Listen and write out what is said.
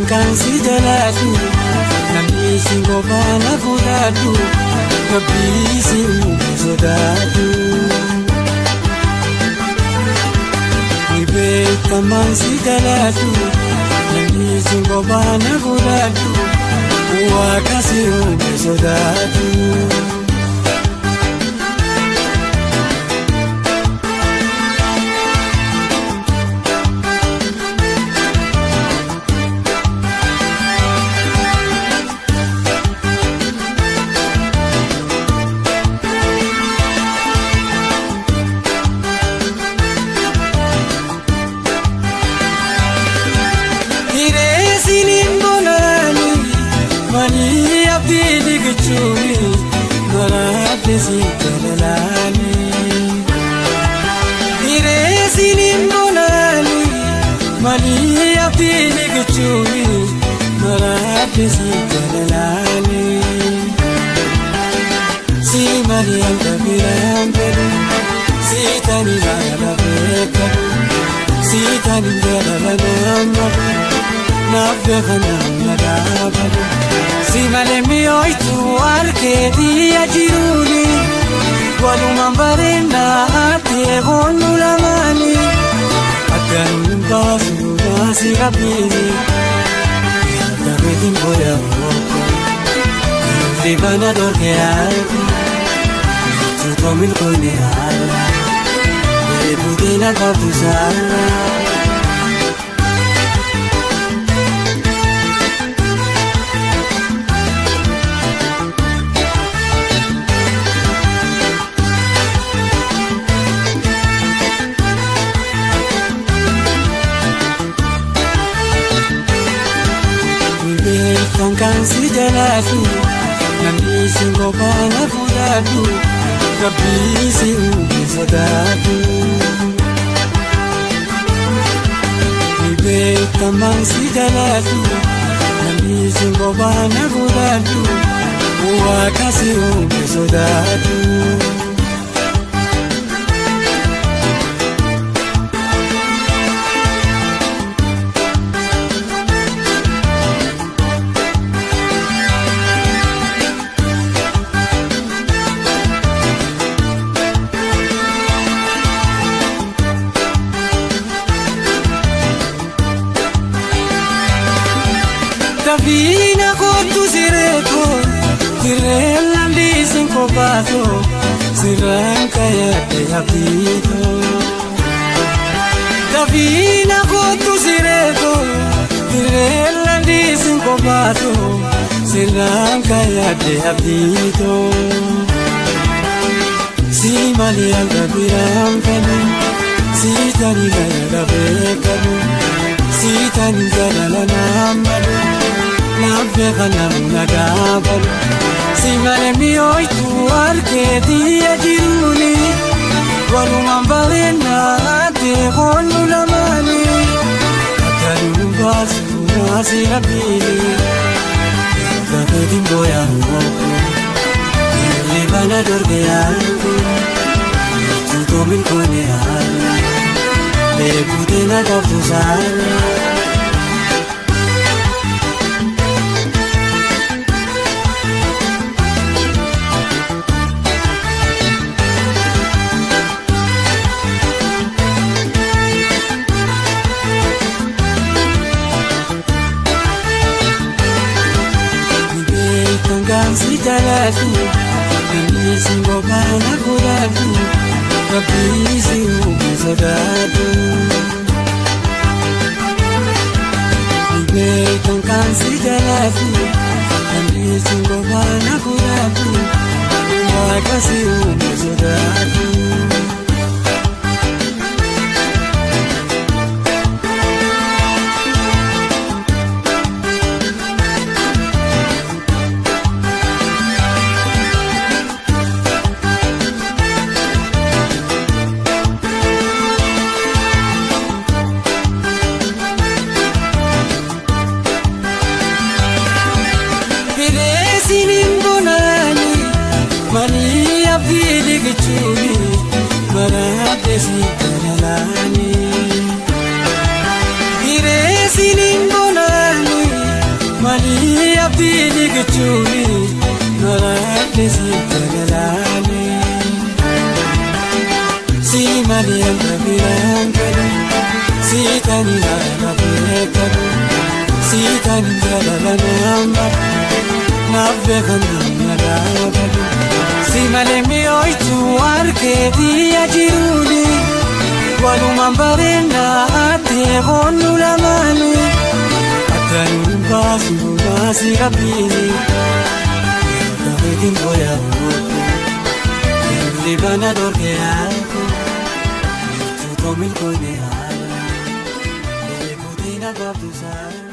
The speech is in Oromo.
kansi jalatu namni singobana fudhatu kabisi sodatu Nibeka mansi jalatu namni singobana fudhatu wakasi sodatu Malia pili kuchui marapisi kalalani si Maria kabirambelu si tani la beka si tani la nama na behana nadaba si malemi oitu arke dia jiruni walu mambarenda ate gonu la mani akanun basu si rapini Davetin boya moko Divana dorke alti Tuto mil kone ala Bebudina kapusala Kansi jalatu namni singobana fudhatu kabisi sodatu Nibeka mansi jalatu namni singobana fudhatu wakasi sodatu Davina kotu sireko, sirela lisin kopato, siranka ya te habito. Davina kotu sireko, sirela lisin kopato, siranka ya te habito. Si Malia kabirambelu, si tani la beka, si tani la nama. Nabegana nagabal si malemi oitu arke dia jiruni walu mambalena te gonu la mani akanun basu nasi rapini Davetin boya moko Divana dorke alti Tuto mil kone ala Bebudina kapusala Kansi jalatu namni singobana fudhatu kabisi sodatu Nibeka kansi jalatu namni singobana fudhatu wakasi sodatu Maria pili kichuni riqichuuni maraatee si jaalalaani. Si malee anga biraan galu si tani haala beekamu si tani jaalala nama naaf beekamu nalaabadu. Si malee mi'ooytu harkeetii ajiruuni walumaan bareennaa addee boonu lamaani addaanuun baasi rabbiini gabeetiin booyaa booko yeroo bana dorgee haako yeroo milkoonee haala eeguutiin abaabdu saala.